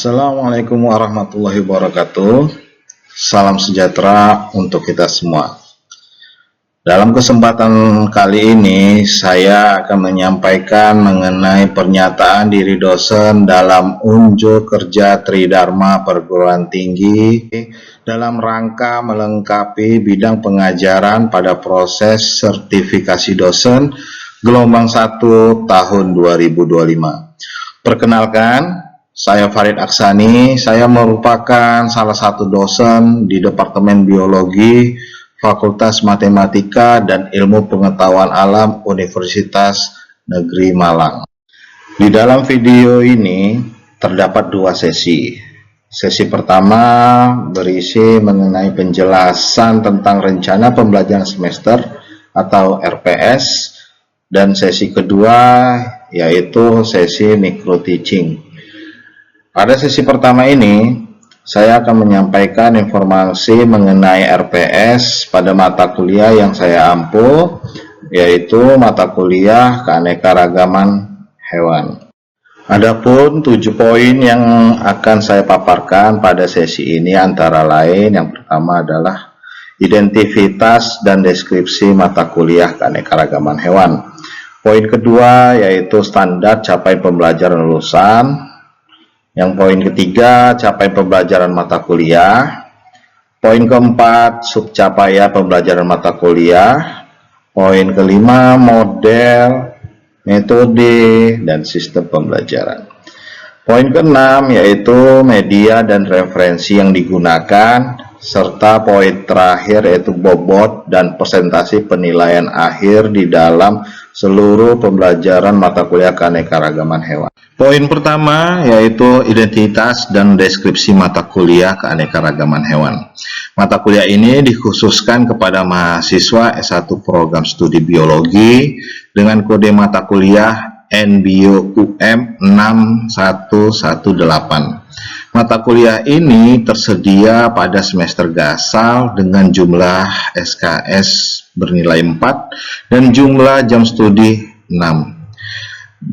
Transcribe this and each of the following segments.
Assalamualaikum warahmatullahi wabarakatuh. Salam sejahtera untuk kita semua. Dalam kesempatan kali ini, saya akan menyampaikan mengenai pernyataan diri dosen dalam unjuk kerja Tridharma Perguruan Tinggi dalam rangka melengkapi bidang pengajaran pada proses sertifikasi dosen gelombang 1 tahun 2025. Perkenalkan, saya Farid Aksani. Saya merupakan salah satu dosen di Departemen Biologi Fakultas Matematika dan Ilmu Pengetahuan Alam Universitas Negeri Malang. Di dalam video ini terdapat dua sesi. Sesi pertama berisi mengenai penjelasan tentang rencana pembelajaran semester atau RPS, dan sesi kedua yaitu sesi micro teaching. Pada sesi pertama ini, saya akan menyampaikan informasi mengenai RPS pada mata kuliah yang saya ampu, yaitu mata kuliah keanekaragaman hewan. Adapun 7 poin yang akan saya paparkan pada sesi ini antara lain, yang pertama adalah identitas dan deskripsi mata kuliah keanekaragaman hewan. Poin kedua yaitu standar capaian pembelajaran lulusan. Yang poin ketiga, capaian pembelajaran mata kuliah. Poin keempat, subcapaian pembelajaran mata kuliah. Poin kelima, model, metode, dan sistem pembelajaran. Poin keenam yaitu media dan referensi yang digunakan, serta poin terakhir yaitu bobot dan persentase penilaian akhir di dalam seluruh pembelajaran mata kuliah keanekaragaman hewan. Poin pertama yaitu identitas dan deskripsi mata kuliah keanekaragaman hewan. Mata kuliah ini dikhususkan kepada mahasiswa S1 program studi biologi dengan kode mata kuliah NBIO-UM 6118. Mata kuliah ini tersedia pada semester gasal dengan jumlah SKS bernilai 4 dan jumlah jam studi 6.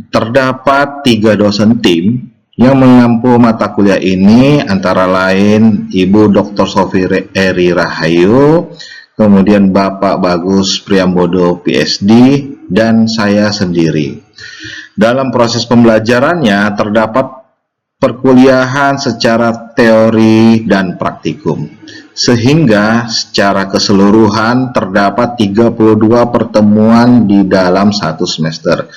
Terdapat 3 dosen tim yang mengampu mata kuliah ini, antara lain Ibu Dr. Sofi Eri Rahayu, kemudian Bapak Bagus Priambodo PSD, dan saya sendiri. Dalam proses pembelajarannya terdapat perkuliahan secara teori dan praktikum, sehingga secara keseluruhan terdapat 32 pertemuan di dalam satu semester.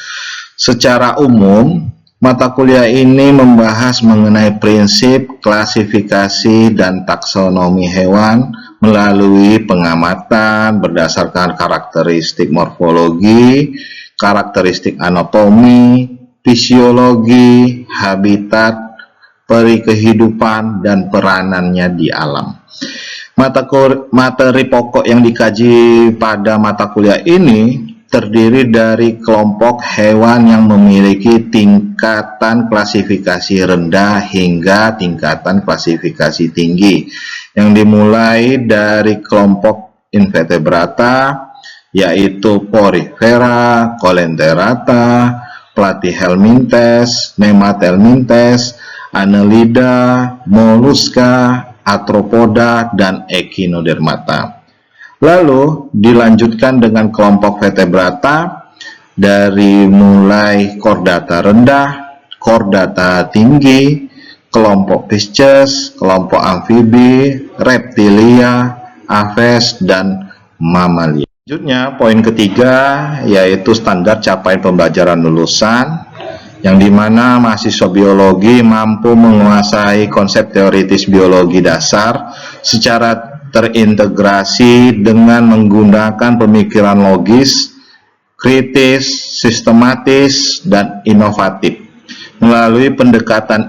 Secara umum, mata kuliah ini membahas mengenai prinsip, klasifikasi, dan taksonomi hewan melalui pengamatan berdasarkan karakteristik morfologi, karakteristik anatomi, fisiologi, habitat, peri kehidupan, dan peranannya di alam. Materi pokok yang dikaji pada mata kuliah ini terdiri dari kelompok hewan yang memiliki tingkatan klasifikasi rendah hingga tingkatan klasifikasi tinggi, yang dimulai dari kelompok invertebrata, yaitu Porifera, Coelenterata, Platyhelminthes, Nemathelminthes, Annelida, Mollusca, Arthropoda, dan Echinodermata. Lalu dilanjutkan dengan kelompok vertebrata, dari mulai Chordata rendah, Chordata tinggi, kelompok Pisces, kelompok amfibi, reptilia, aves, dan mamalia. Selanjutnya, poin ketiga yaitu standar capaian pembelajaran lulusan, yang dimana mahasiswa biologi mampu menguasai konsep teoritis biologi dasar secara terintegrasi dengan menggunakan pemikiran logis, kritis, sistematis, dan inovatif melalui pendekatan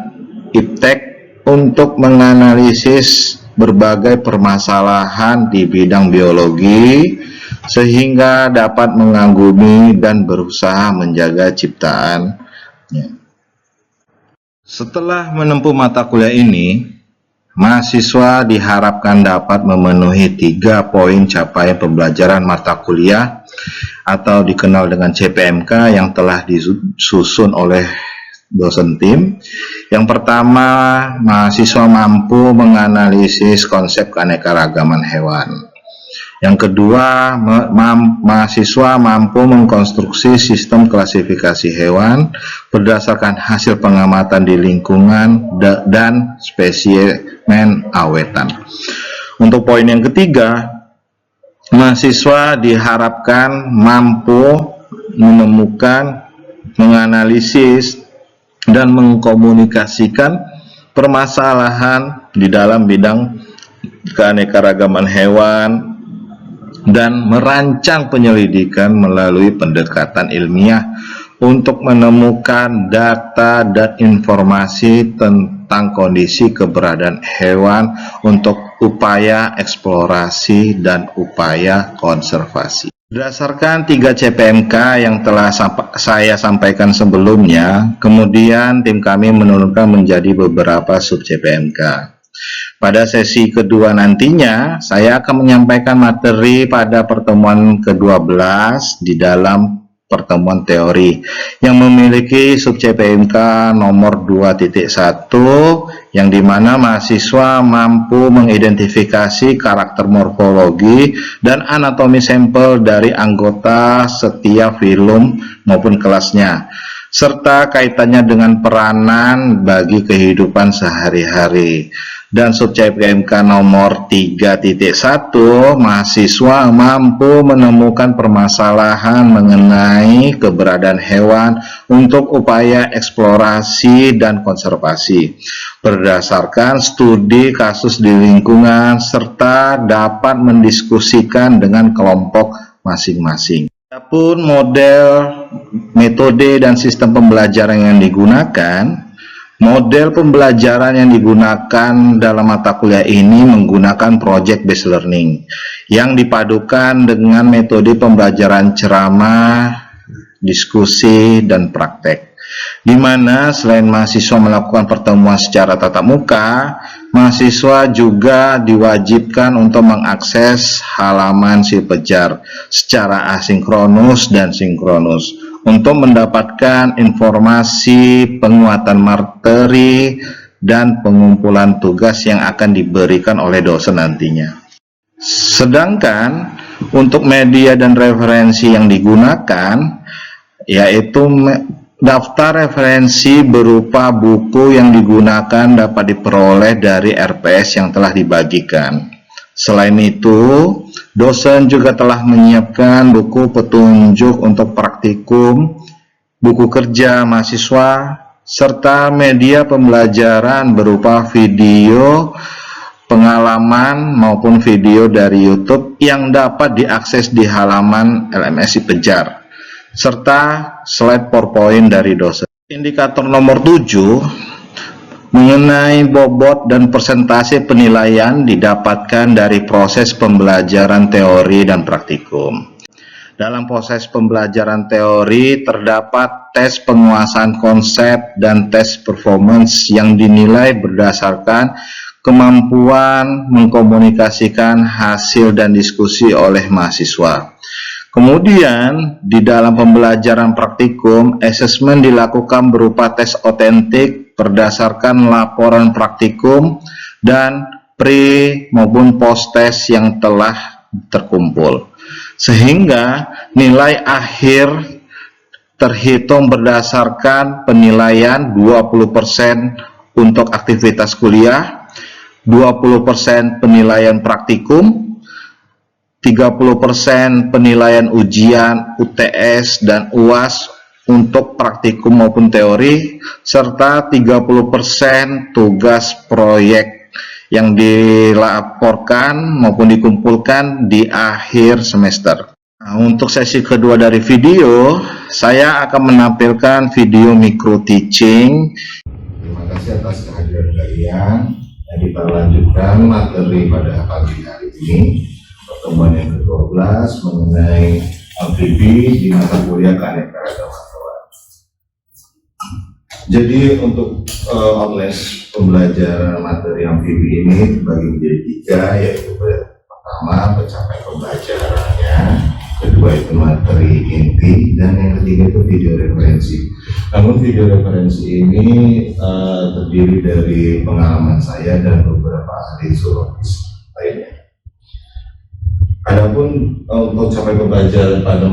iptek untuk menganalisis berbagai permasalahan di bidang biologi, sehingga dapat mengagumi dan berusaha menjaga ciptaannya. Setelah menempuh mata kuliah ini, mahasiswa diharapkan dapat memenuhi 3 poin capaian pembelajaran mata kuliah atau dikenal dengan CPMK yang telah disusun oleh dosen tim. Yang pertama, mahasiswa mampu menganalisis konsep keanekaragaman hewan. Yang kedua, mahasiswa mampu mengkonstruksi sistem klasifikasi hewan berdasarkan hasil pengamatan di lingkungan dan spesimen awetan. Untuk poin yang ketiga, mahasiswa diharapkan mampu menemukan, menganalisis, dan mengkomunikasikan permasalahan di dalam bidang keanekaragaman hewan dan merancang penyelidikan melalui pendekatan ilmiah untuk menemukan data dan informasi tentang kondisi keberadaan hewan untuk upaya eksplorasi dan upaya konservasi. Berdasarkan 3 CPMK yang telah saya sampaikan sebelumnya, kemudian tim kami menurunkan menjadi beberapa sub CPMK. Pada sesi kedua nantinya, saya akan menyampaikan materi pada pertemuan ke-12 di dalam pertemuan teori yang memiliki sub CPMK nomor 2.1 yang dimana mahasiswa mampu mengidentifikasi karakter morfologi dan anatomi sampel dari anggota setiap filum maupun kelasnya, serta kaitannya dengan peranan bagi kehidupan sehari-hari. Dan sub CPMK nomor 3.1, mahasiswa mampu menemukan permasalahan mengenai keberadaan hewan untuk upaya eksplorasi dan konservasi berdasarkan studi kasus di lingkungan serta dapat mendiskusikan dengan kelompok masing-masing. Adapun model, metode, dan sistem pembelajaran yang digunakan, model pembelajaran yang digunakan dalam mata kuliah ini menggunakan project based learning yang dipadukan dengan metode pembelajaran ceramah, diskusi, dan praktek. Di mana selain mahasiswa melakukan pertemuan secara tatap muka, mahasiswa juga diwajibkan untuk mengakses halaman Sipejar secara asinkronus dan sinkronus untuk mendapatkan informasi, penguatan materi, dan pengumpulan tugas yang akan diberikan oleh dosen nantinya. Sedangkan untuk media dan referensi yang digunakan, yaitu daftar referensi berupa buku yang digunakan dapat diperoleh dari RPS yang telah dibagikan. Selain itu, dosen juga telah menyiapkan buku petunjuk untuk praktikum, buku kerja mahasiswa, serta media pembelajaran berupa video pengalaman maupun video dari YouTube yang dapat diakses di halaman LMS Sipejar, serta slide PowerPoint dari dosen. Indikator nomor 7 mengenai bobot dan persentase penilaian didapatkan dari proses pembelajaran teori dan praktikum. Dalam proses pembelajaran teori terdapat tes penguasaan konsep dan tes performance yang dinilai berdasarkan kemampuan mengkomunikasikan hasil dan diskusi oleh mahasiswa. Kemudian, di dalam pembelajaran praktikum, asesmen dilakukan berupa tes otentik berdasarkan laporan praktikum dan pre maupun post test yang telah terkumpul. Sehingga nilai akhir terhitung berdasarkan penilaian 20% untuk aktivitas kuliah, 20% penilaian praktikum, 30% penilaian ujian UTS dan UAS untuk praktikum maupun teori, serta 30% tugas proyek yang dilaporkan maupun dikumpulkan di akhir semester. Nah, untuk sesi kedua dari video, saya akan menampilkan video micro teaching. Terima kasih atas kehadiran kalian. Jadi kita lanjutkan materi pada pagi hari ini. Pertemuan yang ke-12 mengenai amfibi di mata kuliah keanekaragaman hewan. Jadi untuk outline pembelajaran materi amfibi ini terbagi menjadi 3, yaitu pertama pencapaian pembelajarannya, kedua itu materi inti, dan yang ketiga itu video referensi. Namun video referensi ini terdiri dari pengalaman saya dan beberapa ahli zoologis lainnya. Adapun untuk capai pembelajaran pada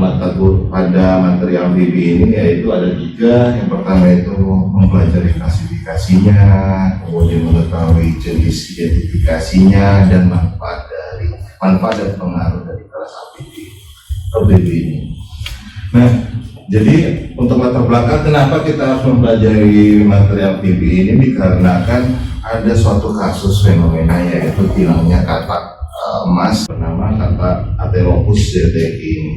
materi amfibi ini yaitu ada 3. Yang pertama itu mempelajari klasifikasinya, kemudian mengetahui jenis identifikasinya, dan manfaat dan pengaruh dari kelas amfibi ini. Nah, jadi untuk latar belakang kenapa kita harus mempelajari materi amfibi ini, dikarenakan ada suatu kasus fenomena yaitu hilangnya katak emas bernama katak Atelopus zteki ini.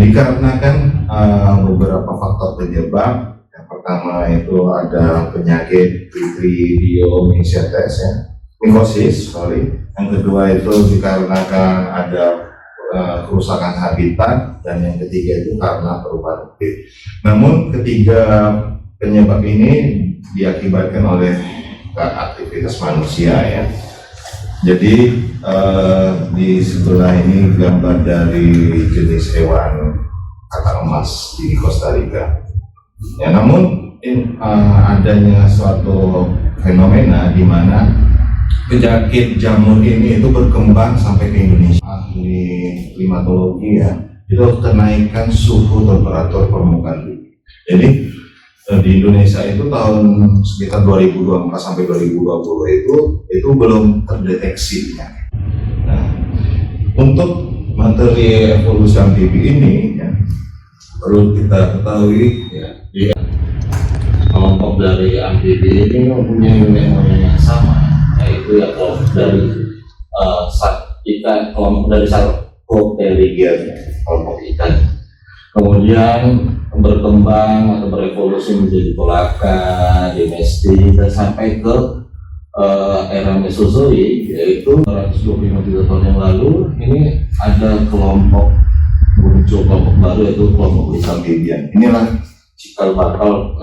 Dikarenakan beberapa faktor penyebab. Yang pertama itu ada penyakit Pitridiomycetes ya, mikosis, Yang kedua itu dikarenakan ada kerusakan habitat, dan yang ketiga itu karena perubahan iklim. Namun ketiga penyebab ini diakibatkan oleh aktivitas manusia ya. Jadi di sebelah ini gambar dari jenis hewan katak emas di Costa Rica. Ya, namun adanya suatu fenomena di mana penyakit jamur ini itu berkembang sampai ke Indonesia. Ahli klimatologi ya, itu kenaikan suhu temperatur permukaan bumi. Jadi di Indonesia itu tahun sekitar 2024 sampai 2020 itu belum terdeteksi ya. Nah, untuk materi evolusi amfibi ini ya, perlu kita ketahui ya, kelompok dari amfibi ini mempunyai nenek yang sama, yaitu ya kelompok dari ikan, kelompok dari Sarcopterygia, kelompok ikan. Kemudian berkembang atau berevolusi menjadi polaka, domestik, dan sampai ke era Mesozoik, yaitu 125 juta tahun yang lalu. Ini ada muncul kelompok baru, yaitu kelompok Lissamphibia. Inilah cikal bakal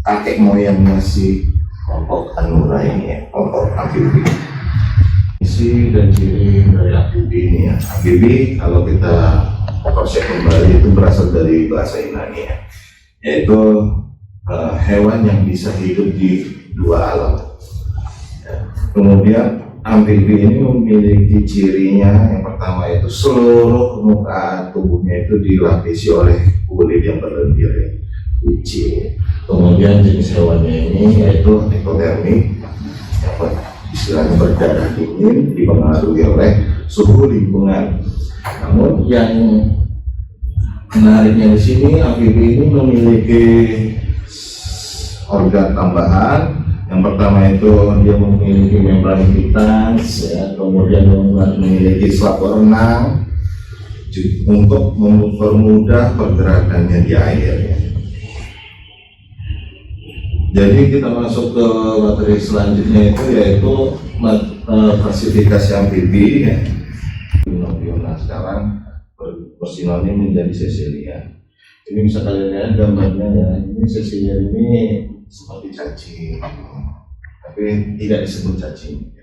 kakek moyangnya si kelompok Anura ini ya, kelompok amfibi. Isi dan ciri dari amfibi ini ya, amfibi kalau kita konsep kembali itu berasal dari bahasa Yunani ya, yaitu hewan yang bisa hidup di dua alam ya. Kemudian amfibi ini memiliki cirinya, yang pertama itu seluruh permukaan tubuhnya itu dilapisi oleh kulit yang berlendir ya, licin. Kemudian jenis hewannya ini yaitu ekotermik, istilahnya berdarah dingin, dipengaruhi oleh suhu lingkungan. Namun yang menariknya di sini, amfibi ini memiliki organ tambahan. Yang pertama itu dia memiliki membran pitans, ya, kemudian memiliki selap renang untuk mempermudah pergerakannya di air. Ya. Jadi kita masuk ke materi selanjutnya itu yaitu klasifikasi amfibi. Ya. Nah, sekarang bersinonim menjadi sesilia. Ini bisa kalian lihat gambarnya ya. Ini sesilia ini seperti cacing, tapi tidak disebut cacing.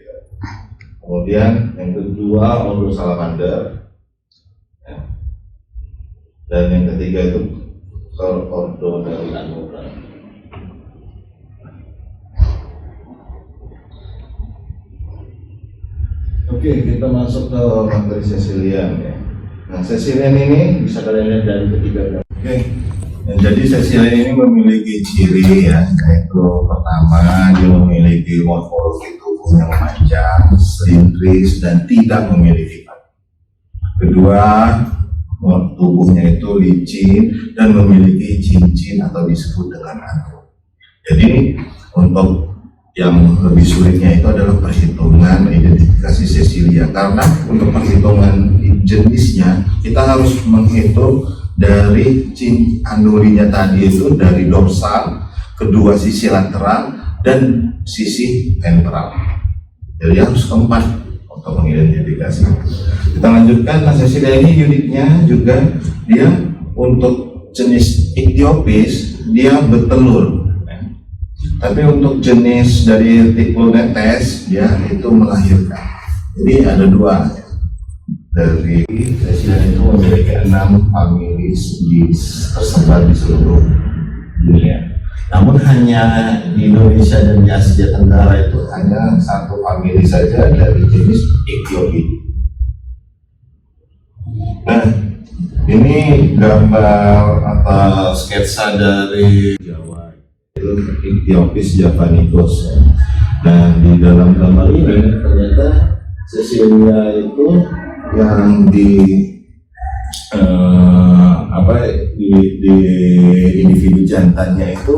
Kemudian yang kedua ordo salamander, ya. Dan yang ketiga itu ordo dari Anura. Oke, kita masuk ke materi sesilian ya. Nah, sesilian ini bisa kalian lihat dari ketiga gambar. Oke, jadi sesilian ini memiliki ciri ya, yaitu pertama dia memiliki morfologi tubuh yang panjang, silindris, dan tidak memiliki pati. Kedua, tubuhnya itu licin dan memiliki cincin atau disebut dengan antum. Jadi untuk yang lebih sulitnya itu adalah perhitungan identifikasi sesilia, karena untuk perhitungan jenisnya kita harus menghitung dari andurinya tadi itu dari dorsal, kedua sisi lateral, dan sisi ventral. Jadi harus keempat untuk mengidentifikasi. Kita lanjutkan. Nah, sesilia ini uniknya juga dia untuk jenis Ichthyopis dia bertelur. Tapi untuk jenis dari Tipulnetes ya itu melahirkan. Jadi ada dua. Dari spesies itu memiliki 6 families tersebar di seluruh dunia. Namun hanya di Indonesia dan di Asia Tenggara itu hanya 1 famili saja dari jenis Ichthyophidae. Nah, ini gambar atau sketsa dari Jawa, itu Ichthyopis javanicus. Nah, di dalam gambar ini ternyata Cecilia itu yang di individu jantannya itu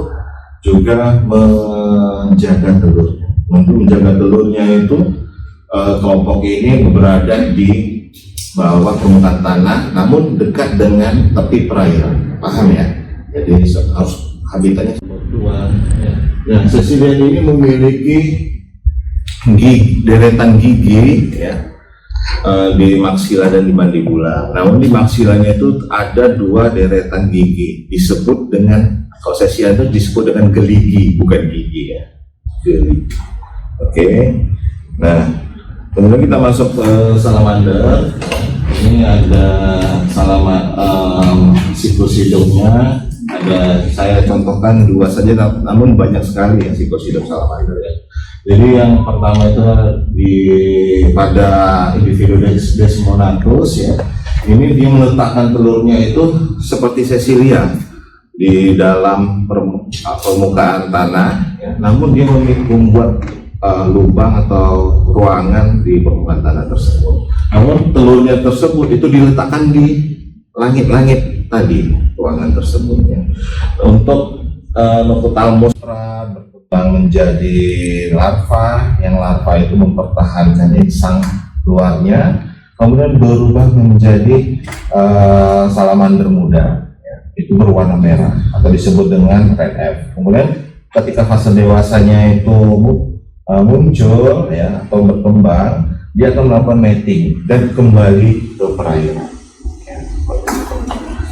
juga menjaga telurnya. Untuk menjaga telurnya itu kelompok ini berada di bawah permukaan tanah, namun dekat dengan tepi perairan. Paham ya? Jadi harus habitatnya dua. Nah, Cecilia ini memiliki deretan gigi ya, di maksila dan di mandibula. Namun di maksilanya itu ada 2 deretan gigi, disebut dengan, kalau Cecilia itu disebut dengan geligi, bukan gigi ya, geligi. Oke. Nah, kemudian kita masuk ke salamander. Ini ada siklus hidupnya. Ada, saya contohkan 2 saja, namun banyak sekali ya siklus hidup salamander ya. Jadi yang pertama itu pada individu Desmonatus ya, ini dia meletakkan telurnya itu seperti Cecilia di dalam permukaan tanah ya, namun dia membuat lubang atau ruangan di permukaan tanah tersebut. Namun telurnya tersebut itu diletakkan di langit-langit tadi, ruangan tersebutnya. Untuk Noctutalmus berkembang menjadi larva, yang larva itu mempertahankan insang luarnya, kemudian berubah menjadi salamander muda ya, itu berwarna merah atau disebut dengan red F. Kemudian ketika fase dewasanya itu muncul ya atau berkembang, dia akan melakukan mating dan kembali ke perairan.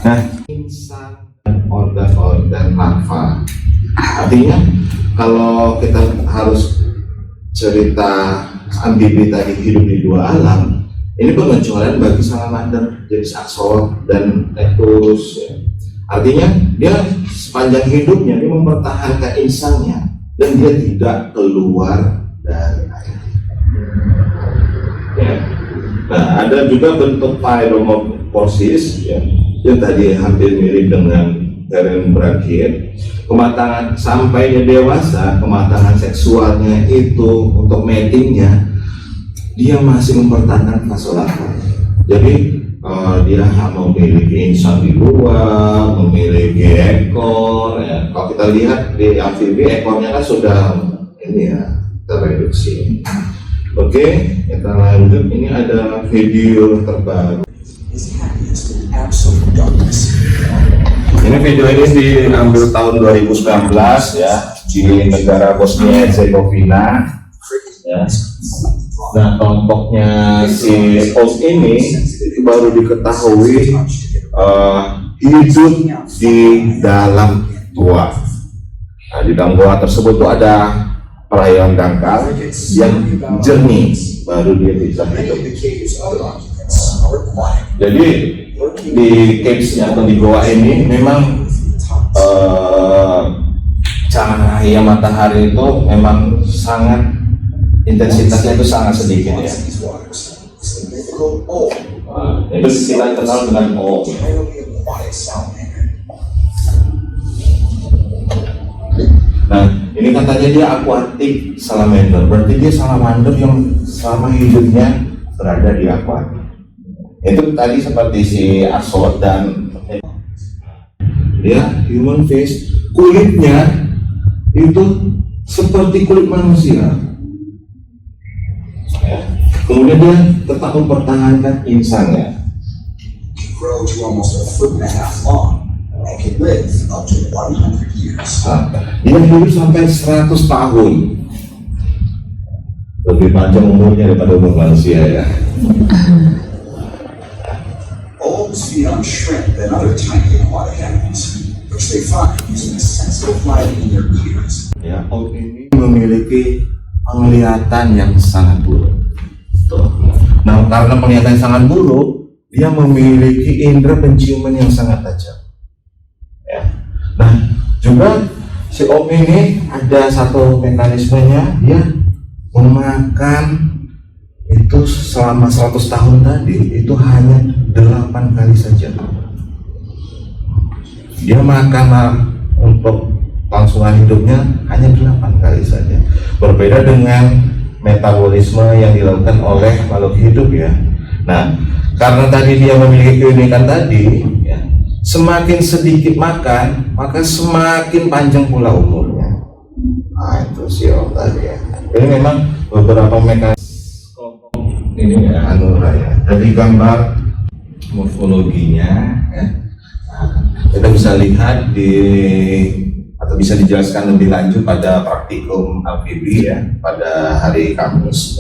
Nah, insang dan organ-organ larva, artinya kalau kita harus cerita amfibi tadi hidup di 2 alam, ini pengecualian bagi salamander jenis axolotl dan Tectus ya. Artinya dia sepanjang hidupnya dia mempertahankan insangnya dan dia tidak keluar dari air ya. Nah, ada juga bentuk phaedomorphosis ya, yang tadi hampir mirip dengan Heron branchiate. Kematangan sampainya dewasa, kematangan seksualnya itu untuk matingnya, dia masih mempertahankan fase larva. Jadi dia memiliki insang di luar, memiliki ekor ya. Kalau kita lihat di amfibi, ekornya kan sudah ini ya, tereduksi. Oke, kita lanjut. Ini ada video terbaru. Ini video ini diambil tahun 2019 ya, di negara Bosnia Herzegovina ya. Nah, kelompoknya si Oak ini itu baru diketahui hidup di dalam gua. Nah, di dalam gua tersebut tuh ada perairan dangkal yang jernih, baru dia bisa hidup. Jadi di caves-nya atau di goa ini memang cahaya matahari itu memang sangat, intensitasnya itu sangat sedikit ya. Itu kita kenal dengan O. Nah, ini katanya dia aquatic salamander, berarti dia salamander yang selama hidupnya berada di akuatik. Itu tadi seperti si axolotl dan dia human face, kulitnya itu seperti kulit manusia ya. Kemudian dia tetap mempertahankan insangnya. Dia hidup sampai 100 tahun, lebih panjang umurnya daripada umur manusia ya. Always feed on shrimp and other tiny aquatic animals, which they find using a sensitive light in their ears. Ya, Oak ini memiliki penglihatan yang sangat buruk. Tuh. Nah, karena penglihatan sangat buruk, dia memiliki indera penciuman yang sangat tajam. Ya. Nah, juga si Om ini ada satu mekanismenya, dia memakan itu selama 100 tahun tadi itu hanya 8 kali saja. Dia makan untuk kelangsungan hidupnya hanya 8 kali saja. Berbeda dengan metabolisme yang dilakukan oleh makhluk hidup ya. Nah, karena tadi dia memiliki keunikan tadi, ya, semakin sedikit makan, maka semakin panjang pula umurnya. Nah, itu sih Om tadi ya. Ini memang beberapa mekanisme kelompok ini ya, Anura ya. Dari gambar morfologinya, ya, nah, kita bisa lihat atau bisa dijelaskan lebih lanjut pada praktikum amfibi ya, pada hari Kamis.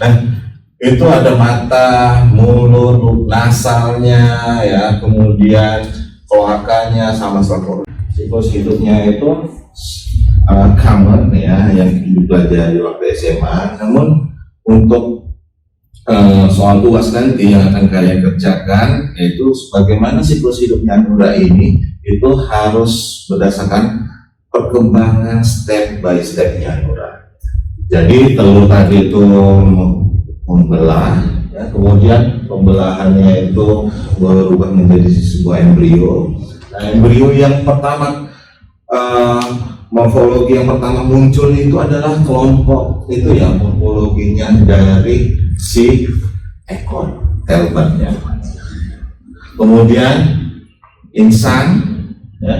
Nah, itu ada mata, mulut, nasalnya ya, kemudian kloakanya sama seperti siklus hidupnya itu common ya, yang dipelajari waktu SMA. Namun untuk soal tugas nanti yang akan kalian kerjakan, yaitu bagaimana siklus hidupnya Anura ini itu harus berdasarkan perkembangan step by stepnya Anura. Jadi telur tadi itu membelah, ya, kemudian pembelahannya itu berubah menjadi sebuah embrio. Nah, embrio yang pertama, morfologi yang pertama muncul itu adalah kelompok itu ya, morfologinya dari si ekor telbatnya. Kemudian insang, ya,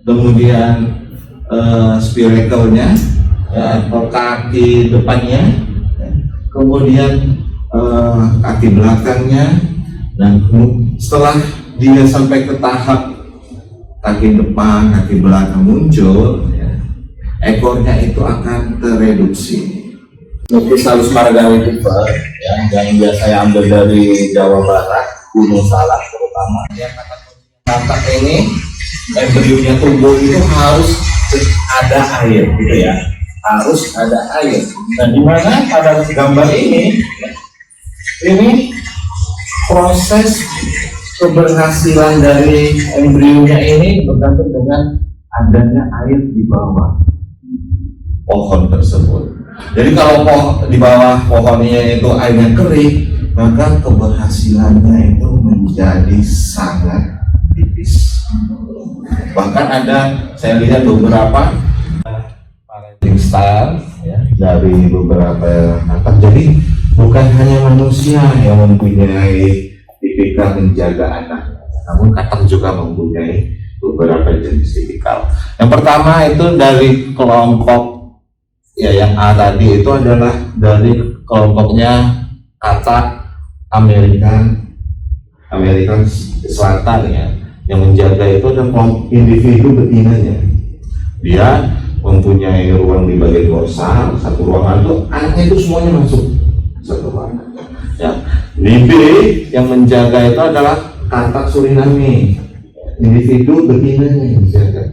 kemudian spiracle-nya, ya, atau kaki depannya, ya, kemudian kaki belakangnya. Dan setelah dia sampai ke tahap kaki depan, kaki belakang muncul, ya, ekornya itu akan tereduksi. Lukis halus margawi Cooper ya, yang biasa saya ambil dari Jawa Barat, Gunung Salak terutama ya, kata ini embrionya tumbuh itu harus ada air gitu ya, harus ada air. Dan dimana pada gambar ini proses keberhasilan dari embrionya ini bergantung dengan adanya air di bawah pohon tersebut. Jadi kalau di bawah pohonnya itu airnya kering, maka keberhasilannya itu menjadi sangat tipis. Bahkan ada, saya lihat beberapa parenting style ya, dari beberapa anak. Jadi bukan hanya manusia yang mempunyai tipikal menjaga anak, namun katak juga mempunyai beberapa jenis tipikal. Yang pertama itu dari kelompok ya, yang A tadi itu adalah dari kelompoknya katak American Selatan ya. Yang menjaga itu adalah kelompok individu betinanya. Dia mempunyai ruang di bagian dorsal, satu ruangan itu anaknya itu semuanya masuk satu ruangan. Ya. Di B yang menjaga itu adalah katak Suriname, individu betinanya yang menjaga.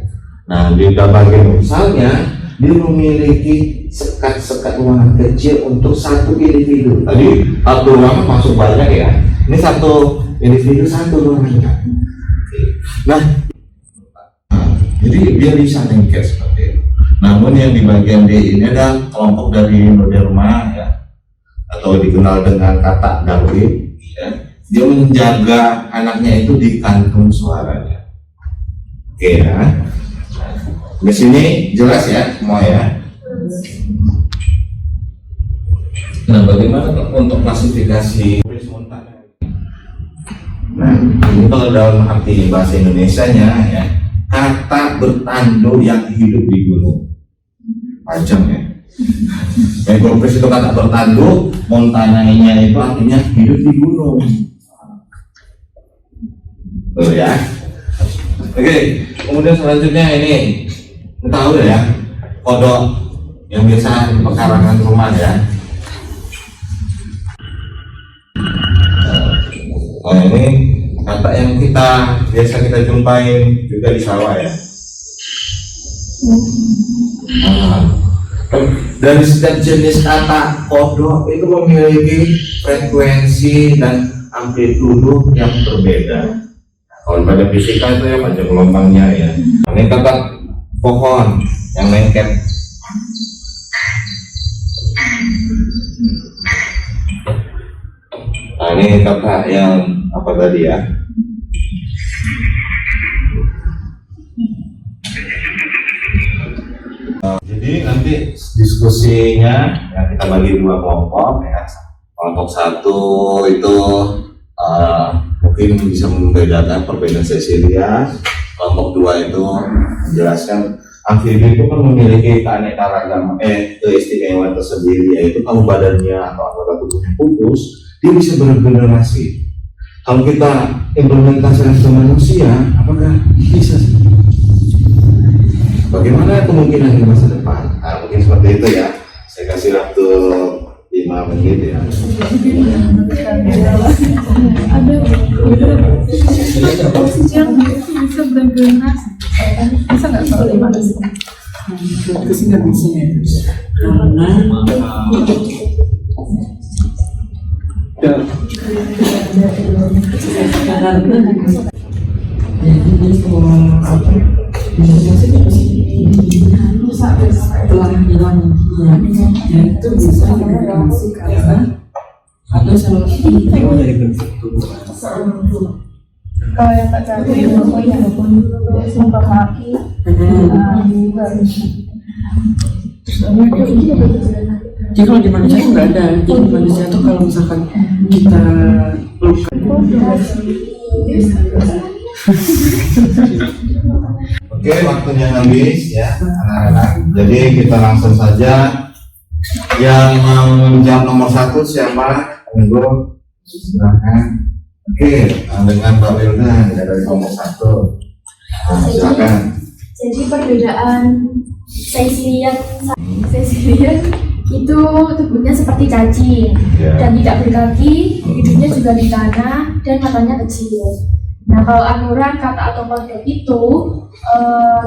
Nah, di bagian dorsalnya dia memiliki sekat-sekat ruangan kecil untuk satu individu. Tadi satu ruangan masuk banyak ya. Ini satu individu satu ruangan. Nah, jadi dia bisa lengket seperti itu. Namun yang di bagian D ini adalah kelompok dari Noderma ya, atau dikenal dengan katak Darwin. Ya. Dia menjaga anaknya itu di kantung suaranya. Oke ya. Di sini jelas ya semua ya. Nah, bagaimana untuk klasifikasi Montana? Nah, ini kalau dalam arti bahasa Indonesianya ya, kata bertanduk yang hidup di gunung. Panjang ya. Megopris itu kata bertanduk, Montananya itu artinya hidup di gunung. Tuh ya. Oke, kemudian selanjutnya ini tahu ya, kodok yang biasa di pekarangan rumah ya. Nah, ini kata yang biasa kita jumpai juga di sawah ya. Nah, dari setiap jenis kata kodok itu memiliki frekuensi dan amplitudo yang berbeda. Kalau pada fisika itu ya panjang gelombangnya ya. Ini kata pohon yang lengket. Nah ini kata yang apa tadi ya? Jadi nanti diskusinya ya kita bagi dua kelompok ya. Kelompok satu itu mungkin bisa membedakan perbedaan sesilia. Kelompok dua itu menjelaskan amfibi itu kan memiliki keanekaragaman keistimewaan tersendiri, yaitu kalau badannya atau anggota tubuhnya putus, dia bisa beregenerasi. Kalau kita implementasikan ke manusia, apakah bisa? Bagaimana kemungkinan di masa depan? Nah, mungkin seperti itu ya. Saya kasih waktu 5 menit ya. Ada posisi yang bisa beregenerasi. Bisa nggak soal di mana sih? Nggak bisa ya. Setelah hilang itu bisa diregenerasi karena ada salah satu dari bentuk tubuh. Kalau yang tak cari pokoknya sumpah kaki. Jadi kalau di manusia itu nggak ada. Jadi di manusia itu kalau misalkan kita Oke, waktunya habis ya anak-anak. Jadi kita langsung saja. Yang mau jam nomor 1 siapa? Monggo, silakan. Oke, dengan Mbak Wilda dari kelompok 1. Silakan. Jadi perbedaan sesilia itu tubuhnya seperti cacing dan tidak berkaki, hidupnya juga di tanah dan matanya kecil. Nah kalau anuran, kata atau kodok itu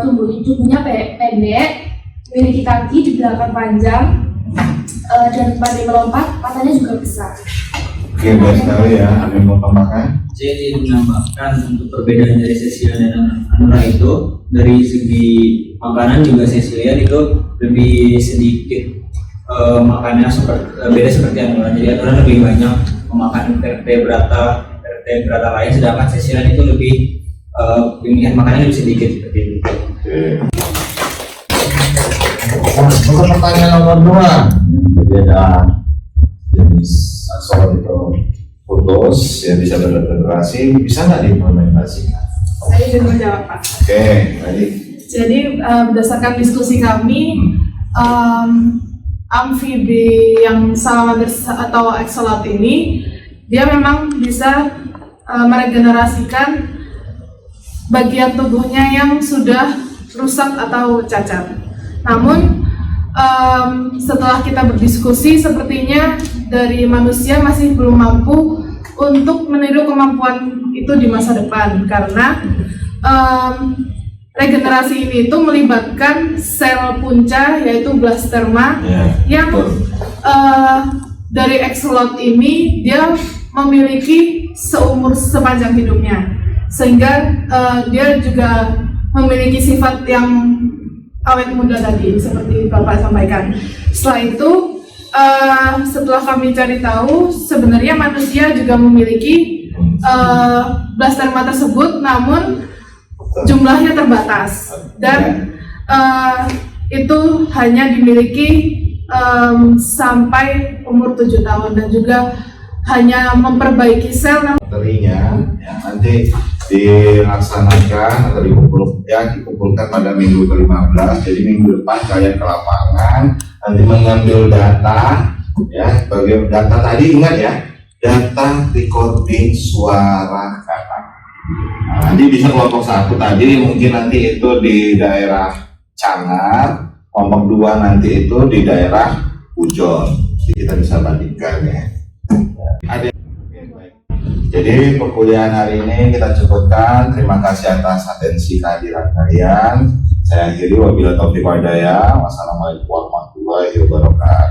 tubuhnya pendek, memiliki kaki di belakang panjang dan pandai melompat, matanya juga besar. Oke, baik sekali ya. Ada yang mau tambahkan? Jadi menambahkan untuk perbedaan dari sesilia dan anuran itu dari segi makanan juga sesilia itu lebih sedikit makannya beda seperti anuran. Jadi anuran lebih banyak memakan vertebrata lain, sedangkan sesilia itu lebih pemilihan makannya lebih sedikit seperti itu. Oke. Untuk pertanyaan nomor 2, perbedaan jenis akson itu putus ya bisa beregenerasi, bisa nggak diimplementasikan? Saya ingin menjawab Pak. Oke, baik. Jadi berdasarkan diskusi kami, amfibi yang salamanders atau axolot ini dia memang bisa meregenerasikan bagian tubuhnya yang sudah rusak atau cacat. Namun setelah kita berdiskusi, sepertinya dari manusia masih belum mampu untuk meniru kemampuan itu di masa depan, karena regenerasi ini itu melibatkan sel punca yaitu blasterma yang dari axolot ini dia memiliki sepanjang hidupnya, sehingga dia juga memiliki sifat yang awet muda tadi seperti Bapak sampaikan. Setelah itu setelah kami cari tahu, sebenarnya manusia juga memiliki blasterma tersebut, namun jumlahnya terbatas dan itu hanya dimiliki sampai umur 7 tahun dan juga hanya memperbaiki sel. Materinya ya, nanti dilaksanakan atau dikumpulkan pada minggu ke-15. Jadi minggu depan kalian ke lapangan nanti mengambil data ya, bagi data tadi ingat ya, data recording suara kata. Nah, nanti bisa kelompok 1 tadi mungkin nanti itu di daerah Cangar, kelompok 2 nanti itu di daerah Pujon. Jadi kita bisa bandingkan ya. Ada. Jadi perkuliahan hari ini kita cukupkan. Terima kasih atas atensi kehadiran kalian. Saya akhiri, wabillahi taufiq wal hidayah. Wassalamualaikum warahmatullahi wabarakatuh.